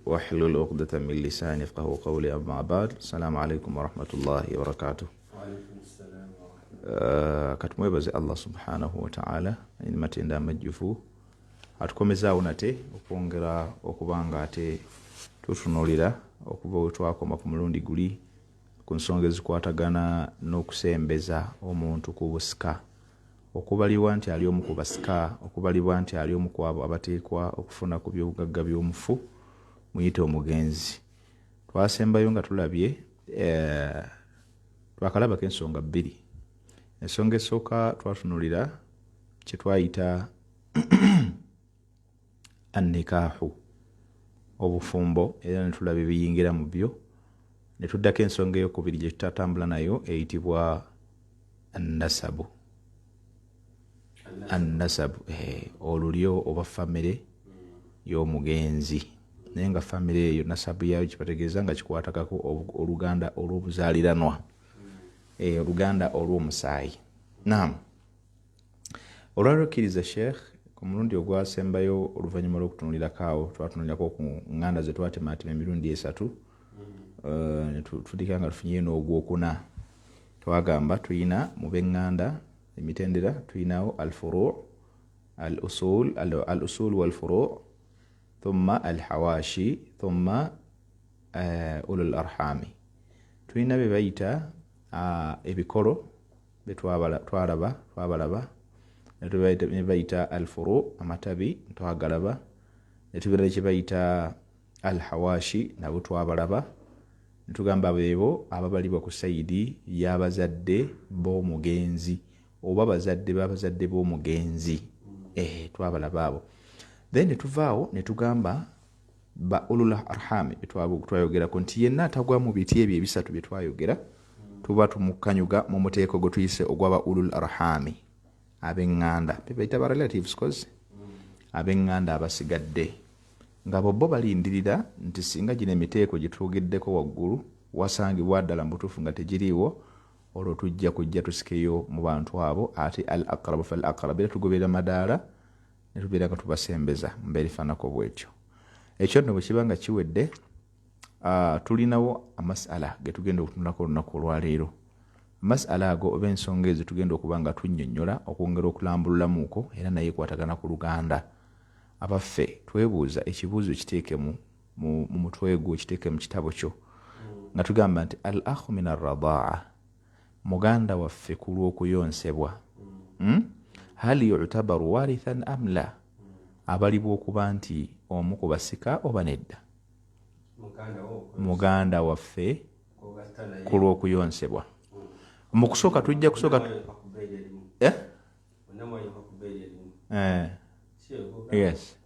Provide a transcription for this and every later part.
واحلل عقدة من لساني يفقهوا قولي أما بعد. السلام عليكم ورحمة الله وبركاته. وعليكم السلام ورحمة الله. Katumwebaze Allah subhanahu wa ta'ala matenda amajjufu atukomezaawo nate okwongera okubanga ate tutunulira okuva we twakoma ku mulundi guli ku nsonga ezikwatagana n'okusembeza omuntu ku busika, okubalibwa nti ali omu ku basika, okubalibwa nti ali omu ku abo abateekwa okufuna ku by'obugagga by'omufu muyite omugenzi. Twasembayo nga tulabye twakalabako ensonga bbiri. Ensonga esooka twatunulira kye twayita annikaahu, obufumbo, era ne tulaba ebiyingira mu byo. Ne tuddako ensonga ey'okubiri gye tutatambula nayo eyitibwa annasabu. Annasabu olulyo oba famire y'omugenzi. Naye nga famire eyo nasabu yayo kibategeeza nga kikwatagako oluganda olw'obuzaaliranwa, oluganda olw'omusaayi. Naam, olwaliro kkiriza Sheikh, ku mulundi ogwasembayo oluvannyuma lw'okutunulirako awo twatunulirako ku nganda ze twatemaatema emirundi 3, tudika nga tufunye n'ogwokuna. Twagamba tuyina mu b'enganda emitendera tuyinawo al-furu' al-usul wal-furu' thumma al-hawashi thumma ulul arhami. Tuyina bye bayita ebikolo bye twabalaba, ne bayita al-furu' amatabi twagalaba, ne tubeera kye bayita al-hawashi nabo twabalaba. Ne tugamba beebo ababalibwa ku sayidi y'abazadde b'omugenzi oba bazadde b'abazadde b'omugenzi. Twabalaba abo. Then ne tuvaawo ne tugamba ba ulul arhami twayogerako nti yenna atagwa mu biti ebyo ebisatu bye twayogera tuba tumukanyuga mu muteeko gwe tuyise ogwaba ulul arhami, ab'enganda be bayita ba relatives cause ab'enganda abasigadde nga bo balindirira nti singa gino emiteeko gye twogeddeko waggulu wasangibwa ddala mu butuufu nga tegiriiwo, olwo tujja kujja tusikeyo mu bantu abo ate al aqrabu fal aqrab, era tugoberera madaala ne tubeera nga tubasembeza mbeera efaanako bwetyo. Ekyo nno bwe kiba nga kiwedde, tulinawo amasala ge tugenda okutunulako olunaku olwaleero. Amasala ago oba ensonga ezo tugenda okuba nga tunnyonnyola okwongera okulambululamuuko, era naye ekwatagana ku luganda. Abaffe twebuuza ekibuuzo kiteeke mu mutwe gwo, kiteeke mu kitabo kyo nga tugamba nti al akhu min arradaa, muganda waffe ku lw'okuyonsebwa, hali yu'tabaru warithan am la, abalibwa okuba nti omu ku basika oba nedda? Muganda waffe ku lw'okuyonsebwa. Mu kusooka tujja kusooka yes.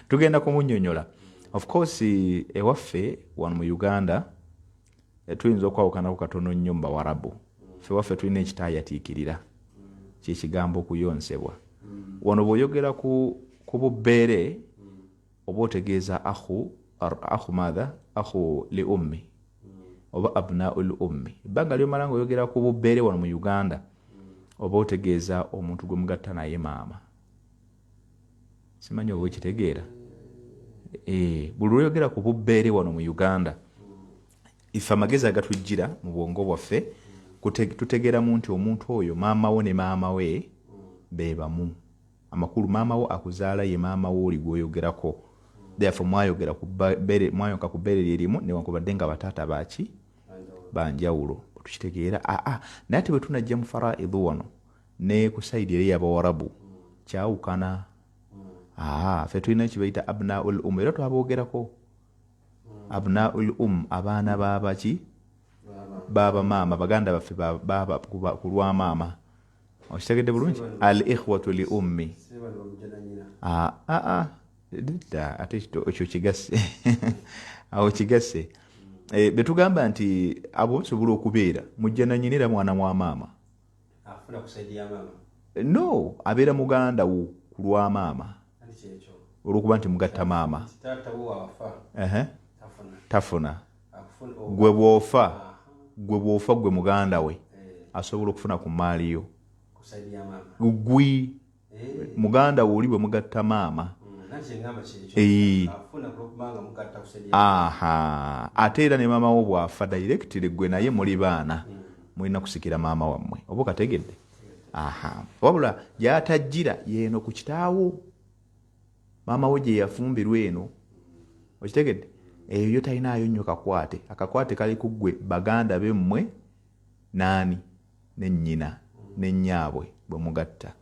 Tugenda kumunnyonnyola. Of course ewaffe wano mu Uganda tuyinza okwawukanaku katono nnyo mu Bawarabu. Ffe waffe tulina ekitaayatiikirira kyekigambo okuyonsebwa. Wano bw'oyogera ku bubbeere oba otegeeza akhu maadha akhu li ummi oba abnaul ummi. Ebbanga ly'omala ng'oyogera ku bubbeere wano mu Uganda oba otegeeza omuntu gwe mugatta naye maama. Simanyi oba okitegeera. Buli lw'oyogera ku bubbeere wano mu Uganda, ife amagezi agatujjira mu bwongo bwaffe tutegeeramu nti omuntu oyo maama wo ne maama we be bamu. Amakulu maama wo akuzaala ye maama wo oli gw'oyogerako. Therefore mwayoka ku bbeere lyerimu newankubadde nga bataata baaki banjawulo. Tukitegeera naye ate bwe tunajja mu faraidu wano ne ku sayidi eri y'Abawarabu kyawukana. Ffe tulina ekibayita abnaul era twaboogerako. Abnaul abaana baabaki baaba maama, baganda baffe baaba ku lwa maama. Okitegedde bulungi? Al ikhwatu li ummi. Ate ekyo kigasse awo kigasse. Be tugamba nti abo basobola okubeera mujjanannyini era mwana wa maama. Afuna ku sayidi ya maama? No, abeera muganda wo ku lwa maama. Olwokuba nti mugatta maama. Tafuna. Gwe bw'ofa gwe muganda we asobola okufuna ku maali yo kusaidia mama gugwi muganda wo oli bwe mugatta maama afuna kubanga mugatta kusaidia ate era ne maama wo bw'afa directly gwe naye muli baana mulina kusikira maama wammwe oba okategedde wabula gy'atajjira yeeno ku kitaawo maama wo gye yafumbirwa eno okitegedde eyo yo talinaayo nnyo kakwate akakwate kali ku ggwe baganda bemmwe naani ne nnyina ne nnyaabwe bwe mugatta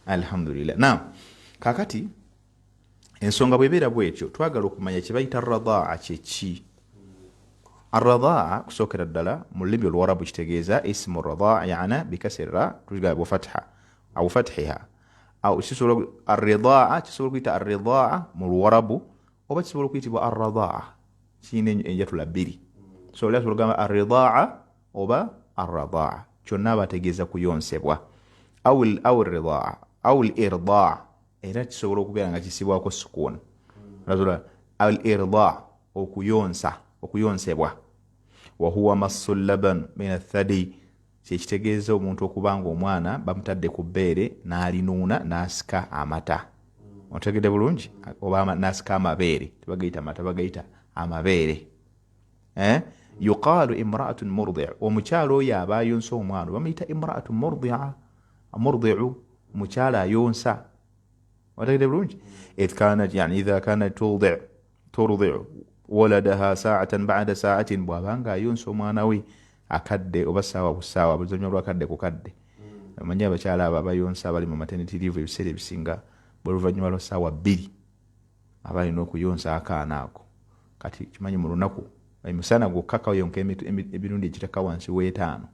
alhamdulillah naam kakati ensonga bwebeera bwetyo twagala okumanya kye bayita radaa kyeki الرضاعة كسوكر الدلا ملبي الورب اجتجيزا اسم الرضاعة يعني بكسر تجاب وفتحة أو فتحها أو تسول الرضاعة تسول كيتا الرضاعة مالورب وبتسول كيتا الرضاعة سين يجت لبيري سول تسول كما الرضاعة وبا الرضاعة شنابا تجيزا كيون سبوا أو الرضاعة أو الإرضاع إذا تسول كبيرا نجي سبوا كسكون رجلا أو الإرضاع أو كيون سا okuyonsebwa wa huwa massul laban min athadi kitegeeza omuntu okubanga omwana bamutadde ku bbeere n'alinuuna n'asika amata otegedde bulungi oba n'asika amabeere tebagayita amata bagayita amabeere yuqaalu imra'atun murdi' omukyala oyo aba ayonsa omwana bamuyita imra'atun murdi'u mukyala ayonsa otegedde bulungi idha kanat turdi' ولدها ساعة بعد ساعة بوابanga ayonsa omwana we akadde oba saawa ku saawa buzonyo lwakadde ku kadde amanyi abakyala abo abayonsa abali mu maternity leave ebiseera ebisinga bw'oluvannyuma lwa saawa 2 abalina okuyonsa akaana ako kati kimanyi mu lunaku emisana gwokkaka yonka ebirundi ekitaka wansi w'etaano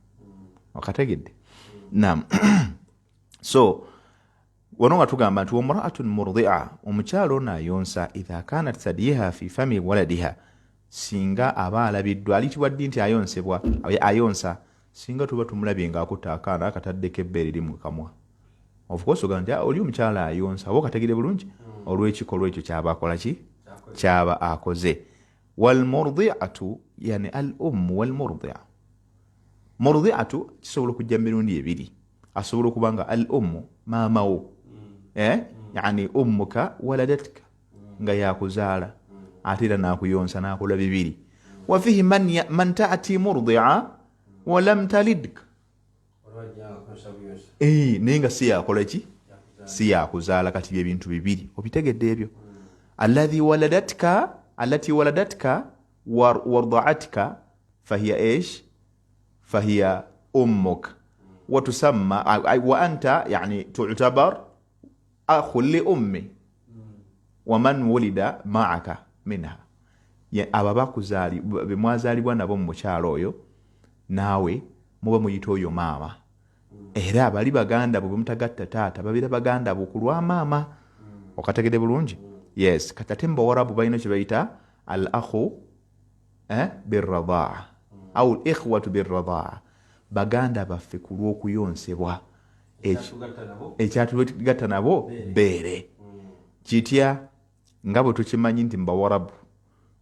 okategedde naam so wano nga tugamba nti wamra'atun murdi'a omukyalo ono ayonsa idha kanat thadiha fi fami waladiha singa aba alabiddwa alitibwa ddi nti ayonsa singa tuba tumulabye ng'akutta akaana akataddeko ebbeere liri mu kamwa of course ogamba nti oli omukyala ayonsa oba okategedde bulungi olw'ekikolwa ekyo kyaba akola ki kyaba akoze walmurdi'atu yani al ummu walmurdi'a murdi'atu kisobola okujja mu mirundi ebiri asobola okuba nga al ummu maama wo yani ummuka waladatka nga yakuzaala ate era nakuyonsa nakola bibiri wa fihi man ta'ti murdi'a wa lam talidka naye nga si yakola ki si yakuzaala kati byebintu bibiri obitegedde ebyo allati waladatka warda'atka fahiya ايش fahiya ummuk وتسمى وأنت يعني تعتبر أخ لأمي ومن ولد معك منها aba bemwazaalibwa nabo mu mukyalo oyo naawe muba muyita oyo maama era bali baganda bwe mutagatta taata babira baganda bo ku lwa maama okategedde bulungi yes kati mbawarabu balina kye bayita al akhu birradaa au ikhwatu birradaa baganda baffe ku lw'okuyonsebwa ekyatugatta nabo beere kitya nga bwe tukimanyi nti mbawarabu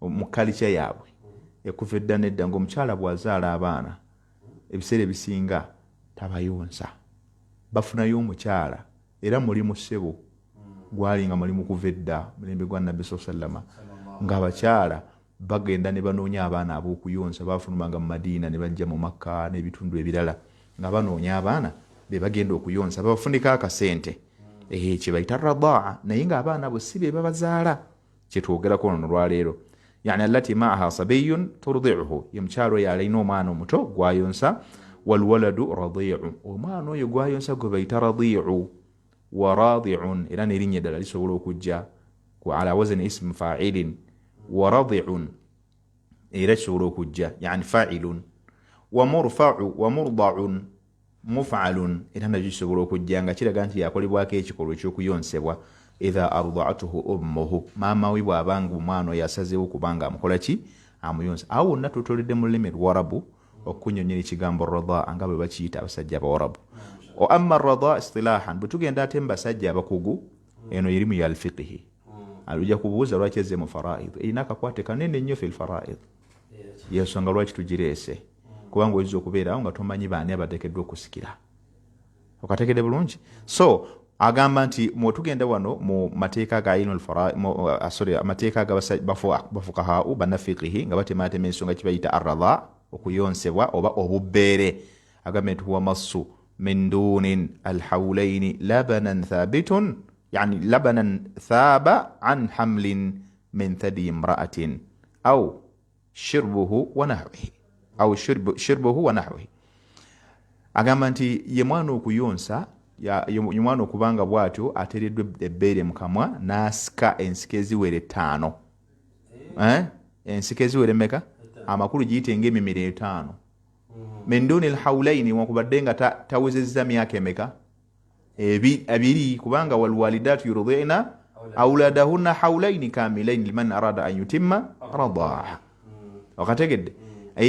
mu kalica yaabwe ekuva edda nedda ng'omukyala bw'azaala abaana ebiseera ebisinga tabayonsa bafunayo omukyala era mulimu ssebo gwali nga mulimu kuva edda mulembe gwa nabbi sallama ng'abakyala bagenda ne banoonya abaana ab'okuyonsa bafulumanga mu Madiina ne bajja mu Makka n'ebitundu ebirala nga banoonya abaana be bagenda okuyonsa babafunika akasente kye bayita radaa naye ng'abaana abo si be babazaala kye twogerako ono lwaleero yani allati maaha sabiyun turdi'uhu ye mukyalo oyo alina omwana omuto gwayonsa walwaladu radi'u omwana oyo gwayonsa gwe bayita radi'u wa radi'un era n'erinnya eddala lisobola okujja ala wazni ismu fa'ilin ورضع إيرشور كجا يعني فاعل ومرفع ومرضع مفعل إذا نجي سورو كجا ngakira ganti yakolebwako ekikolwa eky'okuyonsebwa idha arda'atuhu ummuhu maama we bw'abanga omwana yasazeewo kubanga amukola ki amuyonsa awo natutoledde mu lulimi lwarabu okunyonyola ekigambo radaa nga bwe bakiyita abasajja abawarabu wa amma radaa istilahan bwe tugenda ate mu basajja abakugu eno erimu ya alfiqihi alujja kubuuza lwaki ezze mu faraid erina akakwate kanene nnyo fi lfaraid yensonga lwaki tugireese kubanga oyinza okubeerawo nga tomanyi baani abateekeddwa okusikira. Okategedde bulungi? So agamba nti mwetugenda wano mu mateeka ga amateeka bafukahaau bannafiqihi nga batematema ensonga kibayita arradha okuyonsebwa oba obubbeere. Agamba nti huwa massu min dunin alhawlaini labanan thabitun yani labanan thaba an hamlin min thadi imra'atin au shirbuhu wa nahwihi au shirbuhu wa nahwihi. Agamba nti ye mwana okuyonsa ye mwana okubanga bwatyo ateereddwa ebbeere mu kamwa n'asika ensika eziwere 5. Ensika eziwere meka? Amakulu giyite ng'emimiro 5. Min duni alhawlaini wakubadde nga tawezezza myaka emeka? 2 kubanga walwalidatu yurdina awladahunna hawlaini kamilaini liman arada an yutimma radaa. Okategedde?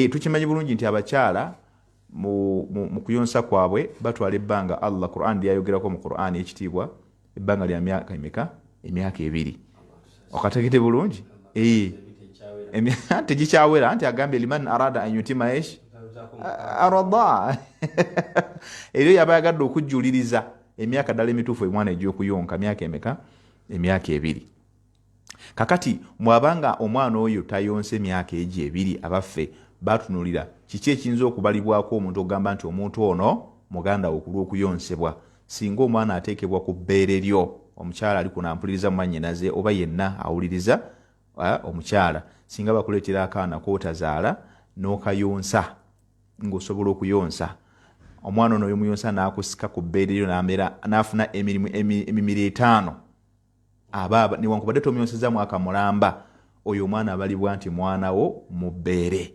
Tukimanyi bulungi nti abakyala mu kuyonsa kwabwe batwala ebbanga Allah Qur'an lyayogerako mu Qur'an ekitiibwa ebbanga lya myaka emeka? Emyaka 2. Okategedde bulungi? Tegikyawera anti agambye liman arada an yutimma ish aradaa. Eryo yaba yagadde okujjuliriza emyaka ddala emituufu omwana egy'okuyonka myaka emeka? Emyaka 2. Kakati mwabanga omwana oyo tayonse emyaka egyo 2 abaffe batunulira kiki ekiyinza okubalibwako omuntu ogamba nti omuntu ono muganda okulw'okuyonsebwa singa omwana ateekebwa ku bbeere lyo omukyala ali kunampuliriza mu mannyinaze oba yenna awuliriza omukyala singa bakuleetera akaana kootazaala n'okayonsa ng'osobola okuyonsa omwana ono oyomuyonsa n'akusika ku bbeere lyo n'afuna emimiro 5 aba newankubadde tomuyonseza mwaka mulamba oyo omwana abalibwa nti mwana wo mu bbeere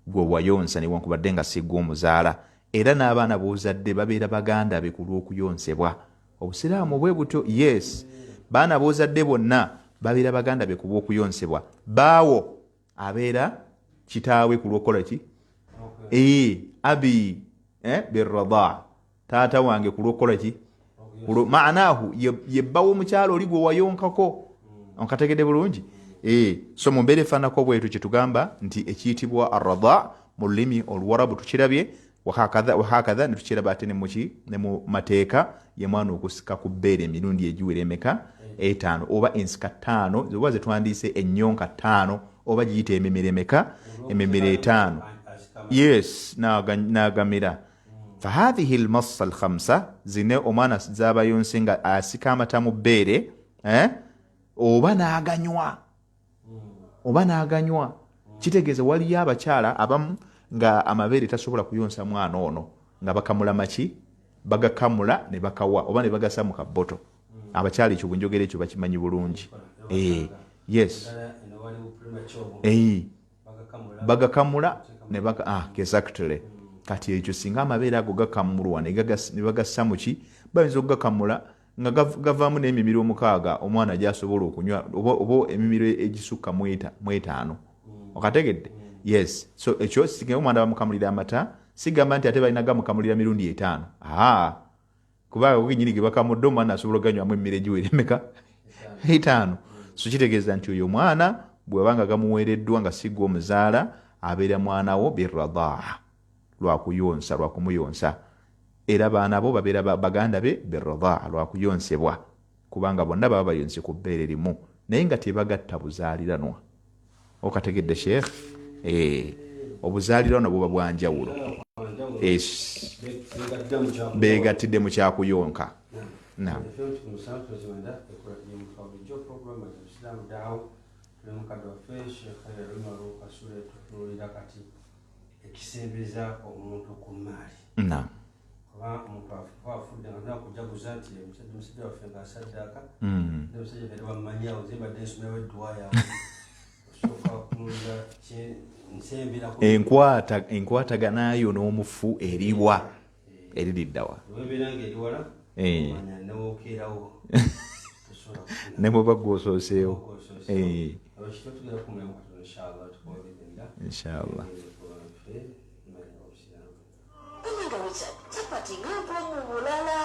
gwe wayonsa newankubadde nga si gwe omuzaala. Era n'abaana b'ozadde babeera baganda be ku lw'okuyonsebwa. Obusiraamu bwe butyo, yes, baana b'ozadde bonna babeera baganda be ku lw'okuyonsebwa. Baawo abeera kitaawe ku lw'okukola ki? Abi birradaa, taata wange ku lw'okukola ki? Maanaahu yebbawo omukyalo oli gwe wayonkako. Onkategedde bulungi? So mu mbeera efaanako bwetu kye tugamba nti ekiyitibwa arradaa mu lulimi oluwarabu tukirabye wahakadha ne tukiraba ate ne mu mateeka ye mwana okusika ku bbeere emirundi egiwera emeka? 5 oba ensika 5 oba ze twandiise ennyonka 5 oba giyita emimiro emeka? Emimiro 5. Yes, n'agamira. Fahadhihi almassa alkhamsa zine omwana zaba yonse nga asika amata mu bbeere oba n'aganywa kitegeeza waliyo abakyala abamu nga amabeere tasobola kuyonsa mwana ono nga bakamula maki? Bagakamula ne bakawa oba ne bagasa mu kabboto. Abakyala ekyo bwenjogera ekyo bakimanyi bulungi. Yes, bagakamula ne exactly. Kati ekyo singa amabeere ago gakamulwa ne bagassa muki? Bayinza okugakamula nga gavaamu n'emimiro 6 omwana gy'asobola okunywa oba emimiro egisukka mu 5. Okategedde? Yes. So ekyo singa omwana bamukamulira amata sigamba nti ate balina gamukamulira mirundi 5. Kubanga ogenyini ge bakamudde omwana asobola oganywamu emimiro egiwera emeka? 5. So kitegeeza nti oyo omwana bw'abanga gamuweereddwa nga si gwe omuzaala abeera mwana wo birradaa lwakuyonsa lwakumuyonsa. Era baana bo babeera baganda be birradaa lwakuyonsebwa kubanga bonna baba bayonse ku bbeere limu naye nga tebagatta buzaaliranwa. Okategedde Sheikh? Obuzaaliranwa buba bwanjawulo. Beegattidde mu kyakuyonka. Naam. Ekisembeza omuntu ku maali. Naam. Omuntu afudde nga nakujaguza nti omusajja waffe nga asaddaaka omusajja kati bamumanyawo zibadde ensomero w'edduwaya osooka kunulira nsembera enkwataganayo n'omufu eriwa eririddawa webeera nga eriwala manya newokeerawo ne bweba gw'osooseewo tugera kumulamu katono inshallah tukolebenga inshallah. Chapati ngapo mu bulala